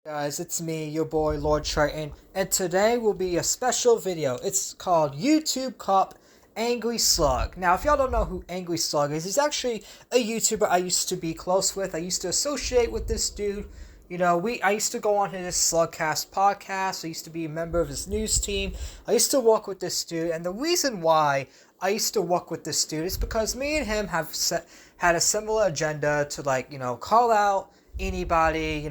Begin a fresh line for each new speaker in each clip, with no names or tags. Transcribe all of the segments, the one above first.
Guys, it's me, your boy Lord Triton, and today will be a special video. It's called YouTube Cop Angry Slug. Now, if y'all don't know who Angry Slug is, he's actually a YouTuber I used to be close with. I used to associate with this dude. I used to go on his Slugcast podcast. I used to be a member of his news team. I used to work with this dude, and the reason why I used to work with this dude is because me and him had a similar agenda to call out anybody,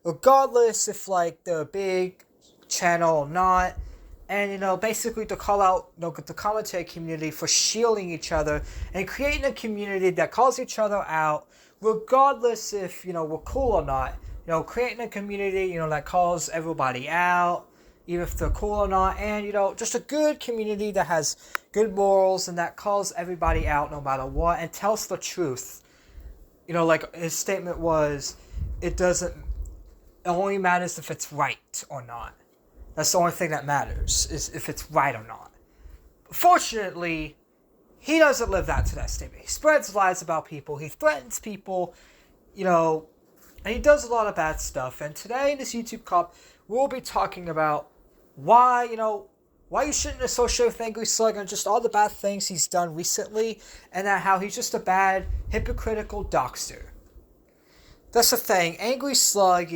regardless if they're a big channel or not, and basically to call out the commentary community for shielding each other and creating a community that calls each other out, regardless if we're cool or not. Creating a community that calls everybody out, even if they're cool or not, and just a good community that has good morals and that calls everybody out no matter what and tells the truth. Like his statement was, it only matters if it's right or not. That's the only thing that matters, is if it's right or not. Fortunately, he doesn't live that to that statement. He spreads lies about people. He threatens people, and he does a lot of bad stuff. And today in this YouTube Cop, we'll be talking about why you shouldn't associate with Angry Slug and just all the bad things he's done recently, and how he's just a bad, hypocritical doxer. That's the thing. Angry Slug,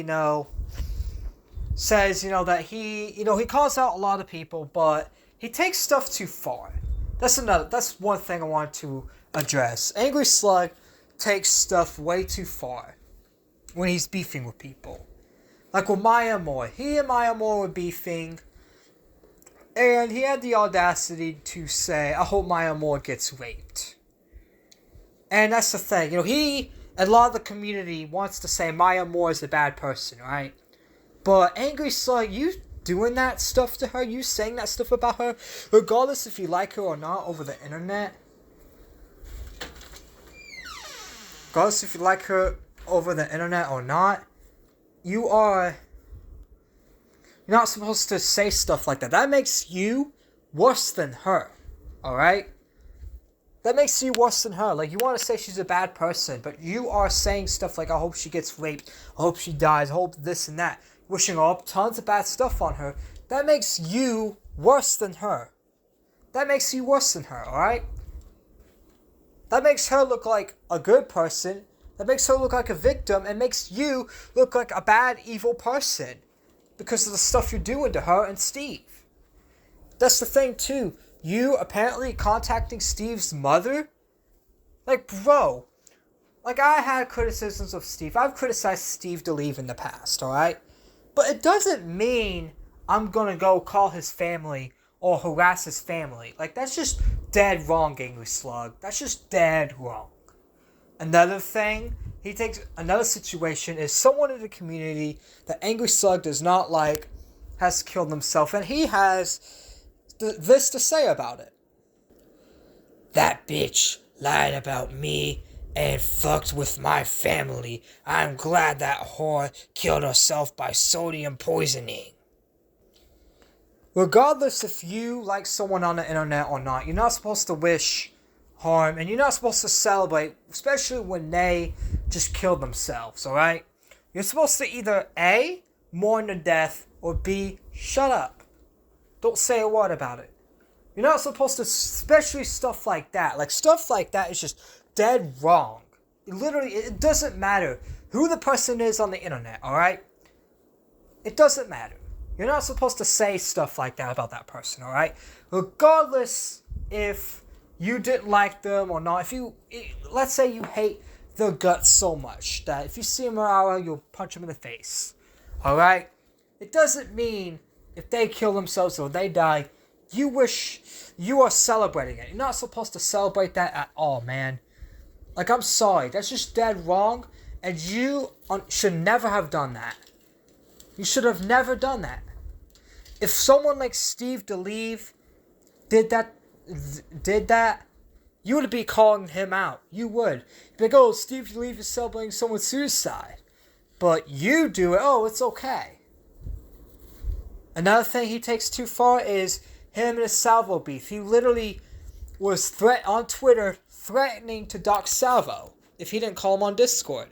says, that he calls out a lot of people, but he takes stuff too far. That's one thing I want to address. Angry Slug takes stuff way too far when he's beefing with people. Like with Maya Moore. He and Maya Moore were beefing, and he had the audacity to say, I hope Maya Moore gets raped. And that's the thing. A lot of the community wants to say Maya Moore is a bad person, right? But Angry Slug, you doing that stuff to her, you saying that stuff about her, regardless if you like her or not over the internet, regardless if you like her over the internet or not, you're not supposed to say stuff like that. That makes you worse than her, alright? That makes you worse than her. You want to say she's a bad person, but you are saying stuff like, I hope she gets raped, I hope she dies, I hope this and that, wishing all tons of bad stuff on her. That makes you worse than her. That makes you worse than her, alright? That makes her look like a good person. That makes her look like a victim, and makes you look like a bad, evil person because of the stuff you're doing to her and Steve. That's the thing, too. You apparently contacting Steve's mother? Bro. I had criticisms of Steve. I've criticized Steve DeLeave in the past, alright? But it doesn't mean I'm gonna go call his family or harass his family. That's just dead wrong, Angry Slug. That's just dead wrong. Another thing, another situation is someone in the community that Angry Slug does not like has killed himself, and he has this to say about it. That bitch lied about me and fucked with my family. I'm glad that whore killed herself by sodium poisoning. Regardless if you like someone on the internet or not, you're not supposed to wish harm, and you're not supposed to celebrate, especially when they just killed themselves, alright? You're supposed to either A, mourn their death, or B, shut up. Don't say a word about it. You're not supposed to, especially stuff like that. Stuff like that is just dead wrong. It doesn't matter who the person is on the internet, alright? It doesn't matter. You're not supposed to say stuff like that about that person, alright? Regardless if you didn't like them or not. Let's say you hate their guts so much that if you see them around, you'll punch them in the face, alright? It doesn't mean if they kill themselves or they die, you are celebrating it. You're not supposed to celebrate that at all, man. I'm sorry. That's just dead wrong. And you should never have done that. You should have never done that. If someone like Steve DeLeave did that, you would be calling him out. You would. You'd be like, oh, Steve DeLeave is celebrating someone's suicide. But you do it, oh, it's okay. Another thing he takes too far is him and his Salvo beef. He literally was on Twitter threatening to dox Salvo if he didn't call him on Discord.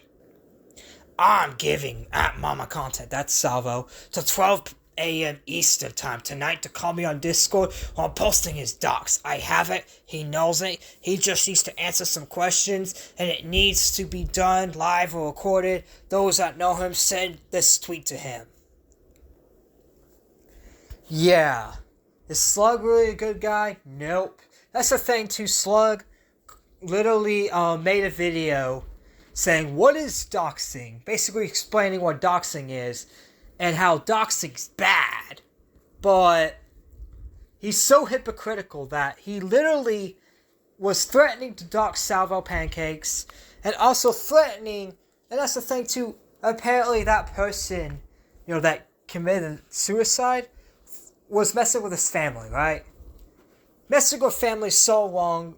I'm giving at Mama content, that's Salvo, till 12 a.m. Eastern time tonight to call me on Discord while posting his docs. I have it. He knows it. He just needs to answer some questions, and it needs to be done live or recorded. Those that know him, send this tweet to him. Yeah. Is Slug really a good guy? Nope. That's the thing too. Slug literally made a video saying, what is doxing? Basically explaining what doxing is and how doxing's bad. But he's so hypocritical that he literally was threatening to dox Salvo Pancakes and also threatening, and that's the thing too, apparently that person, that committed suicide was messing with his family, right? Messing with family so long,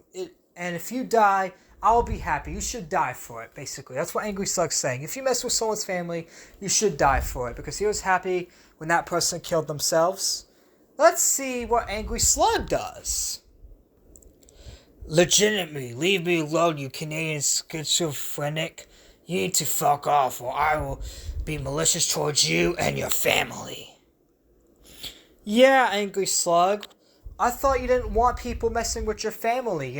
and if you die, I'll be happy. You should die for it, basically. That's what Angry Slug's saying. If you mess with someone's family, you should die for it, because he was happy when that person killed themselves. Let's see what Angry Slug does. Legitimately, leave me alone, you Canadian schizophrenic. You need to fuck off, or I will be malicious towards you and your family. Yeah, Angry Slug. I thought you didn't want people messing with your family,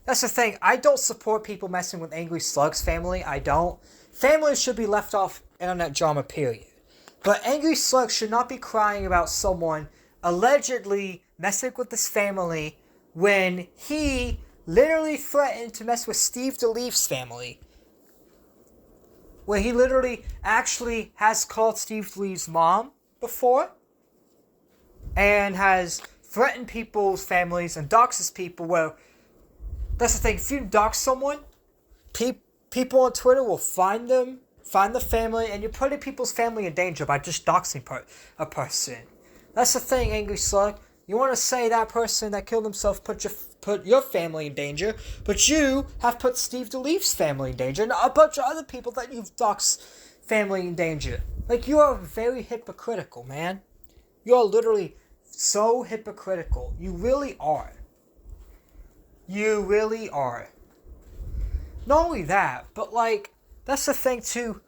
That's the thing. I don't support people messing with Angry Slug's family. I don't. Families should be left off internet drama, period. But Angry Slug should not be crying about someone allegedly messing with his family when he literally threatened to mess with Steve DeLeaf's family. When he literally actually has called Steve DeLeaf's mom before and has threatened people's families and doxes people. Well, that's the thing. If you dox someone, people on Twitter will find them, find the family, and you're putting people's family in danger by just doxing a person. That's the thing, Angry Slug. You want to say that person that killed himself put your family in danger, but you have put Steve DeLeaf's family in danger, and a bunch of other people that you've doxed family in danger. Like, you are very hypocritical, man. You are literally so hypocritical. You really are. You really are. Not only that, but that's the thing too.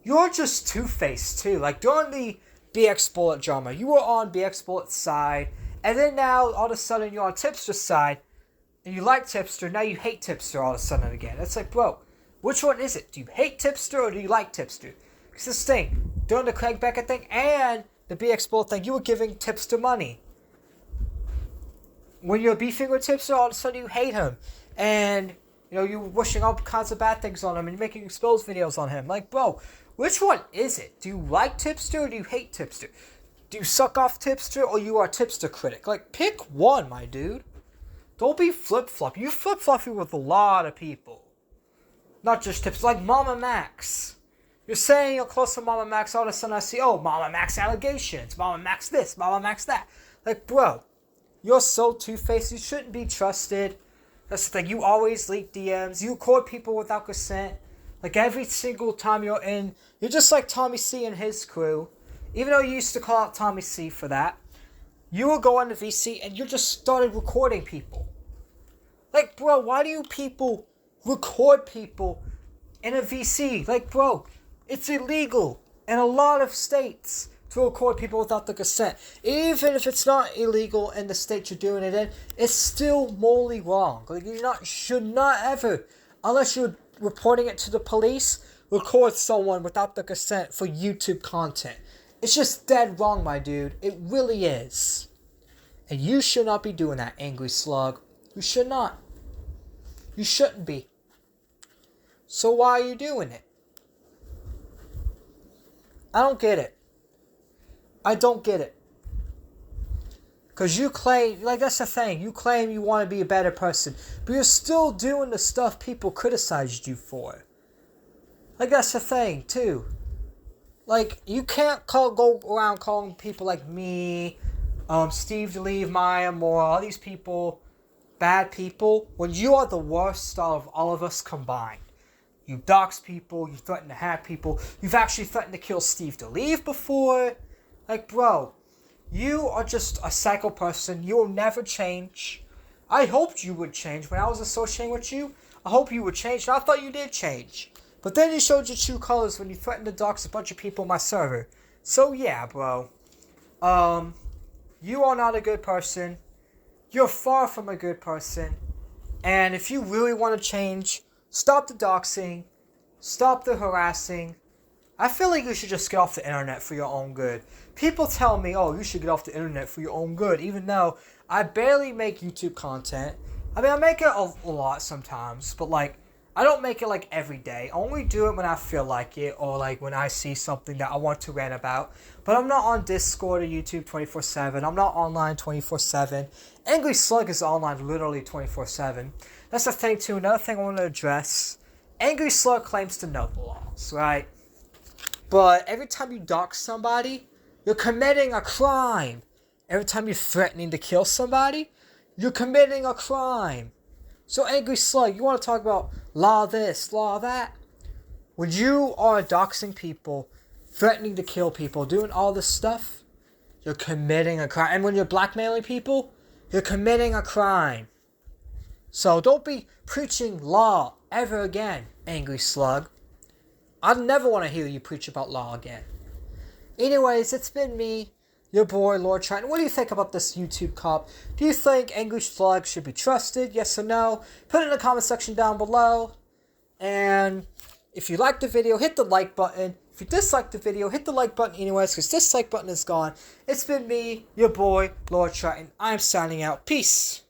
You're just two-faced too. During the BX Bullet drama, you were on BX Bullet's side, and then now all of a sudden you're on Tipster's side, and you like Tipster, now you hate Tipster all of a sudden again. It's like, bro, which one is it? Do you hate Tipster or do you like Tipster? Because this thing, during the Craig Beckett thing and the BX Bullet thing, you were giving Tipster money. When you're beefing with Tipster, all of a sudden you hate him. And, you're wishing all kinds of bad things on him and you're making exposed videos on him. Like, bro, which one is it? Do you like Tipster or do you hate Tipster? Do you suck off Tipster or you are a Tipster critic? Pick one, my dude. Don't be flip-flop. You flip-flopping with a lot of people. Not just Tipster. Like Mama Max. You're saying you're close to Mama Max, all of a sudden I see, Mama Max allegations, Mama Max this, Mama Max that. Like, bro, you're so two-faced, you shouldn't be trusted. That's the thing, you always leak DMs, you record people without consent. Every single time you're just like Tommy C and his crew. Even though you used to call out Tommy C for that, you will go on the VC and you just started recording people. Bro, why do you people record people in a VC? Bro, it's illegal in a lot of states to record people without the consent. Even if it's not illegal in the state you're doing it in, it's still morally wrong. You should not ever, unless you're reporting it to the police, record someone without the consent for YouTube content. It's just dead wrong, my dude. It really is. And you should not be doing that, Angry Slug. You should not. You shouldn't be. So why are you doing it? I don't get it. I don't get it. Because you claim, that's the thing, you claim you want to be a better person, but you're still doing the stuff people criticized you for. That's the thing, too. You can't go around calling people like me, Steve DeLeaf, Maya Moore, all these people, bad people, when you are the worst out of all of us combined. You dox people, you threaten to hack people, you've actually threatened to kill Steve DeLeaf before. Bro, you are just a psycho person. You will never change. I hoped you would change. When I was associating with you, I hope you would change. And I thought you did change. But then you showed your true colors when you threatened to dox a bunch of people on my server. So yeah, bro. You are not a good person. You're far from a good person. And if you really want to change, stop the doxing. Stop the harassing. I feel like you should just get off the internet for your own good. People tell me, oh, you should get off the internet for your own good, even though I barely make YouTube content. I mean, I make it a lot sometimes, but like, I don't make it like every day. I only do it when I feel like it, or like when I see something that I want to rant about. But I'm not on Discord or YouTube 24/7. I'm not online 24/7. Angry Slug is online literally 24/7. That's the thing too. Another thing I want to address. Angry Slug claims to know the laws, right? But every time you dox somebody, you're committing a crime. Every time you're threatening to kill somebody, you're committing a crime. So Angry Slug, you want to talk about law this, law that? When you are doxing people, threatening to kill people, doing all this stuff, you're committing a crime. And when you're blackmailing people, you're committing a crime. So don't be preaching law ever again, Angry Slug. I never want to hear you preach about law again. Anyways, it's been me, your boy, Lord Triton. What do you think about this YouTube cop? Do you think Angry Slug should be trusted? Yes or no? Put it in the comment section down below. And if you liked the video, hit the like button. If you disliked the video, hit the like button anyways, because this like button is gone. It's been me, your boy, Lord Triton. I'm signing out. Peace.